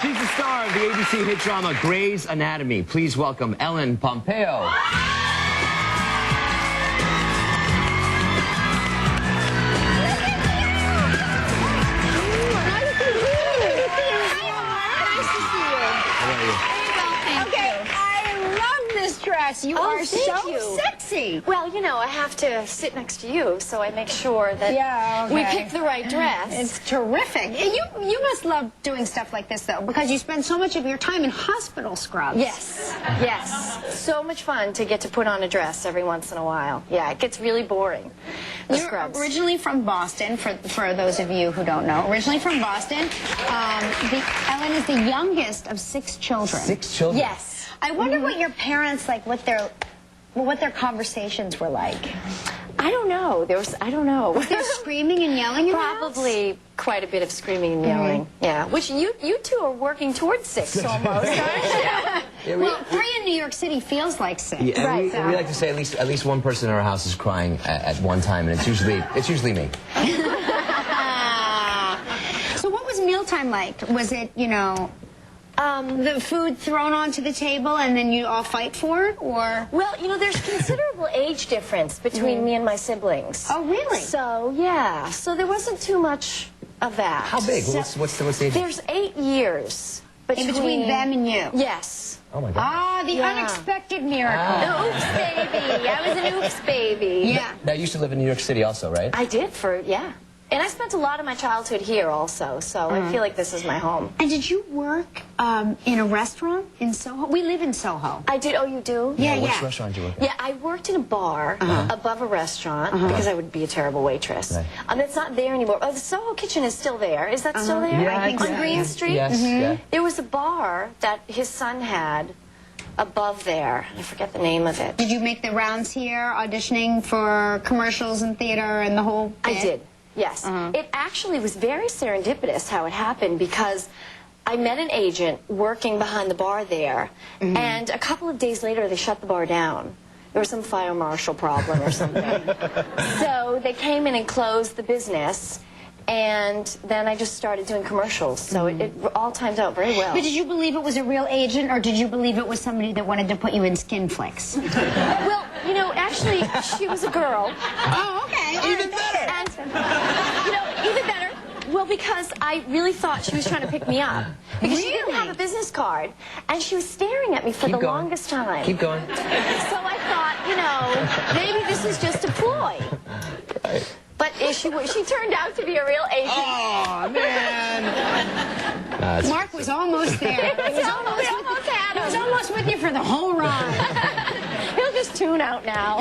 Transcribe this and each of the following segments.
She's the star of the ABC hit drama Grey's Anatomy. Please welcome Ellen Pompeo. You are so sexy. Well, you know, I have to sit next to you, so I make sure that we pick the right dress. It's terrific. And you must love doing stuff like this, though, because you spend so much of your time in hospital scrubs. Yes, yes. So much fun to get to put on a dress every once in a while. Yeah, it gets really boring. You're originally from Boston, for those of you who don't know. Originally from Boston. Ellen is the youngest of 6 children. 6 children? Yes. I wonder what your parents, like, what their conversations were like. I don't know. I don't know. Was there screaming and yelling in Probably quite a bit of screaming and yelling. Yeah. Which you two are working towards 6 almost, aren't you? Yeah, well, 3 in New York City feels like 6. Yeah, right. We like to say at least one person in our house is crying at one time, and it's usually me. So what was mealtime like? Was it, you know, the food thrown onto the table and then you all fight for it, or? Well, you know, there's considerable age difference between me and my siblings. Oh, really? So, yeah. So there wasn't too much of that. How big? So, what's the age? There's 8 years between them and you. Yes. Oh, my God. Ah, the unexpected miracle. The oops baby. I was an oops baby. Yeah. Now, you used to live in New York City also, right? I did yeah. And I spent a lot of my childhood here also, so I feel like this is my home. And did you work in a restaurant in Soho? We live in Soho. I did. Oh, you do? Yeah, yeah. Which restaurant did you work in? Yeah, I worked in a bar above a restaurant because I would be a terrible waitress. Right. It's not there anymore. Oh, the Soho Kitchen is still there. Is that still there? Yeah, I think on Green Street? Yes, yeah. There was a bar that his son had above there. I forget the name of it. Did you make the rounds here, auditioning for commercials and theater and the whole bit? I did. Yes. It actually was very serendipitous how it happened, because I met an agent working behind the bar there, and a couple of days later they shut the bar down. There was some fire marshal problem or something. So they came in and closed the business, and then I just started doing commercials. So it all timed out very well. But did you believe it was a real agent, or did you believe it was somebody that wanted to put you in skin flicks? Well, you know, actually, she was a girl. Oh, okay. Even better. And, you know, even better. Well, because I really thought she was trying to pick me up. Because she didn't have a business card, and she was staring at me for the longest time. Keep going. So I thought, you know, maybe this is just a ploy. Right. But she turned out to be a real agent. Oh, man. Mark was almost there. We almost had him. He was almost with you for the whole ride. He'll just tune out now.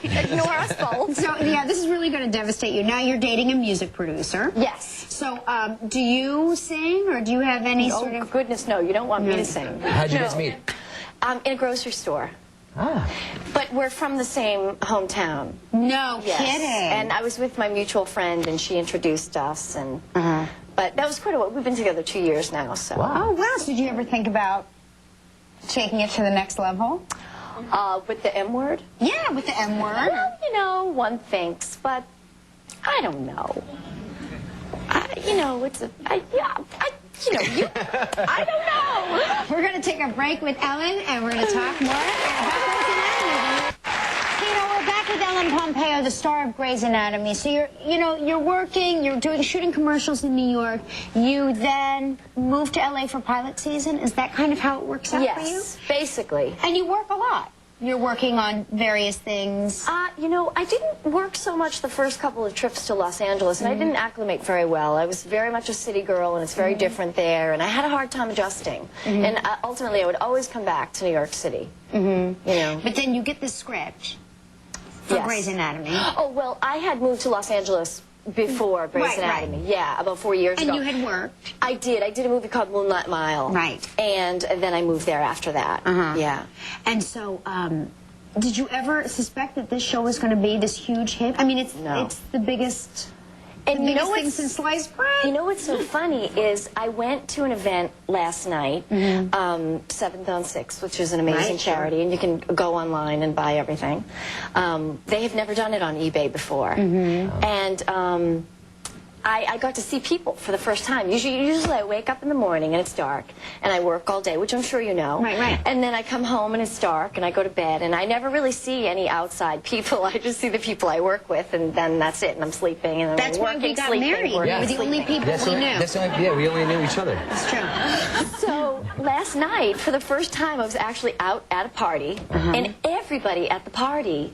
Ignore us both. So, yeah, this is really going to devastate you. Now you're dating a music producer. Yes. So, do you sing, or do you have any sort of... Oh, goodness, no. You don't want me to sing. How'd you guys meet? In a grocery store. Ah. But we're from the same hometown. No kidding. And I was with my mutual friend, and she introduced us. And but that was quite a while. We've been together 2 years now. So. Wow. Oh, wow. So did you ever think about taking it to the next level? With the M word? Yeah, with the M word. Well, you know, one thinks, but I don't know. You know, it's a... I don't know. We're going to take a break with Ellen, and we're going to talk more about Grey's Anatomy. You know, we're back with Ellen Pompeo, the star of Grey's Anatomy. So you're working, you're shooting commercials in New York. You then move to LA for pilot season. Is that kind of how it works out for you? Yes, basically. And you work a lot. You're working on various things. You know, I didn't work so much the first couple of trips to Los Angeles, and I didn't acclimate very well. I was very much a city girl, and it's very different there, and I had a hard time adjusting. And ultimately, I would always come back to New York City. You know. But then you get this script for Grey's Anatomy. Oh, well, I had moved to Los Angeles before Grey's Anatomy. Right. Yeah, about 4 years ago. And you had worked. I did. I did a movie called Moonlight Mile. Right. And then I moved there after that. Yeah. And so, did you ever suspect that this show was going to be this huge hit? I mean, it's the biggest... And you know thing since sliced bread? You know what's so funny is I went to an event last night, 7th on 6th, which is an amazing charity, and you can go online and buy everything. They have never done it on eBay before. And I got to see people for the first time. Usually I wake up in the morning and it's dark, and I work all day, which I'm sure you know. Right. And then I come home and it's dark, and I go to bed, and I never really see any outside people. I just see the people I work with, and then that's it, and I'm sleeping, and That's I'm why working, we got sleeping, married. working, We were the only sleeping. people we knew. Yeah, we only knew each other. That's true. So last night, for the first time, I was actually out at a party, and everybody at the party,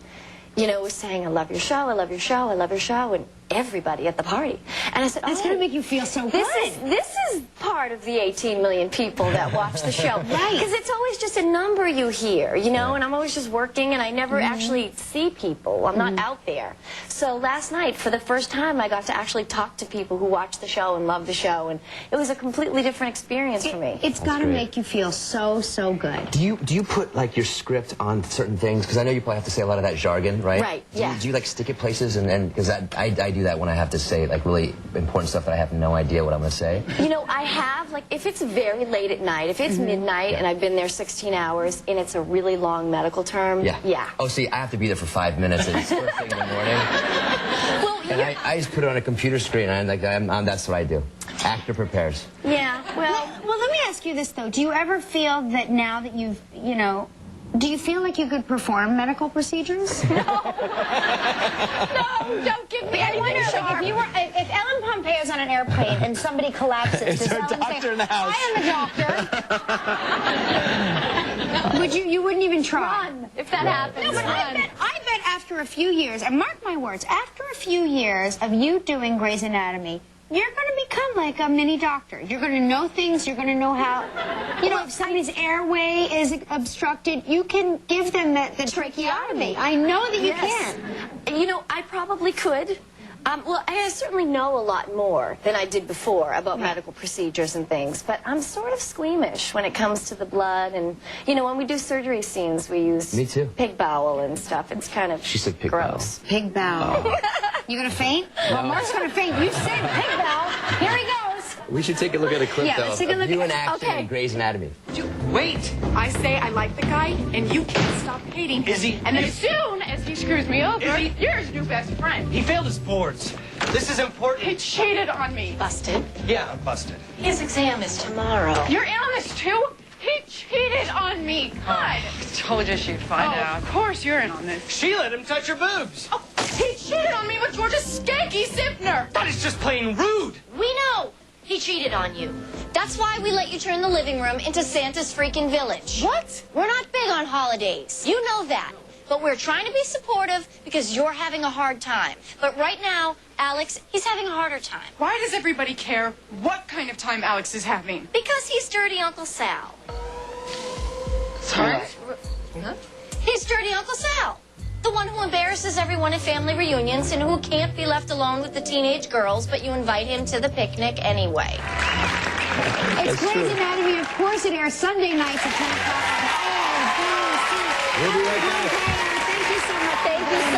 you know, was saying, "I love your show, I love your show, I love your show," and everybody at the party. And I said, That's going to make you feel so this good. This is part of the 18 million people that watch the show. Right. Because it's always just a number you hear, you know, and I'm always just working, and I never actually see people. I'm not out there. So last night, for the first time, I got to actually talk to people who watch the show and love the show, and it was a completely different experience for me. It's got to great. make you feel so, so good. Do you put like your script on certain things? Because I know you probably have to say a lot of that jargon, right? Right, yeah. Do you like stick it places and because I do that when I have to say like really important stuff that I have no idea what I'm going to say. You know, I have, like, if it's very late at night, if it's midnight and I've been there 16 hours and it's a really long medical term, yeah. Oh, see, I have to be there for 5 minutes and it's first thing in the morning. Well, And I just put it on a computer screen and that's what I do. Actor prepares. yeah, well, Well, let me ask you this, though. Do you ever feel that now that you've, you know, do you feel like you could perform medical procedures? no, don't give me I any wonder, more like, if Ellen Pompeo's on an airplane and somebody collapses, It's does her Ellen doctor say, in the house. I am the doctor? Would you wouldn't even try? Run, if that happens. No, but I bet after a few years, and mark my words, after a few years of you doing Grey's Anatomy, you're going to become like a mini doctor. You're going to know things. You're going to know how, you know, if somebody's airway is obstructed, you can give them the tracheotomy. I know that you can. You know, I probably could. Well, I certainly know a lot more than I did before about medical procedures and things, but I'm sort of squeamish when it comes to the blood, and, you know, when we do surgery scenes, we use Me too. pig bowel and stuff. It's kind of She said pig gross. Pig bowel. You going to faint? Well, Mark's going to faint. You said pig bowel. Here he goes. We should take a look at a clip Yeah, though let's take a of look you at- in action okay. in Grey's Anatomy. Wait, I say I like the guy, and you can't stop hating him. Is he- And then as soon as he screws me over, Is he- you're his new best friend. He failed his boards. This is He important. cheated on me. Busted. Yeah, I'm busted. His exam is tomorrow. You're in on this too? He cheated on me. God. Told you she'd find out. Of course you're in on this. She let him touch her boobs. Oh, he cheated on me with George's skanky Zipner. That is just plain rude. We know he cheated on you. That's why we let you turn the living room into Santa's freaking village. What? We're not big on holidays. You know that. But we're trying to be supportive because you're having a hard time. But right now, Alex, he's having a harder time. Why does everybody care what kind of time Alex is having? Because he's Dirty Uncle Sal. Sorry? He's Dirty Uncle Sal. The one who embarrasses everyone at family reunions and who can't be left alone with the teenage girls, but you invite him to the picnic anyway. It's Grey's Anatomy. Of course, it airs Sunday nights at 10 o'clock on ABC. We'll be right back. Thank you so much. Thank you so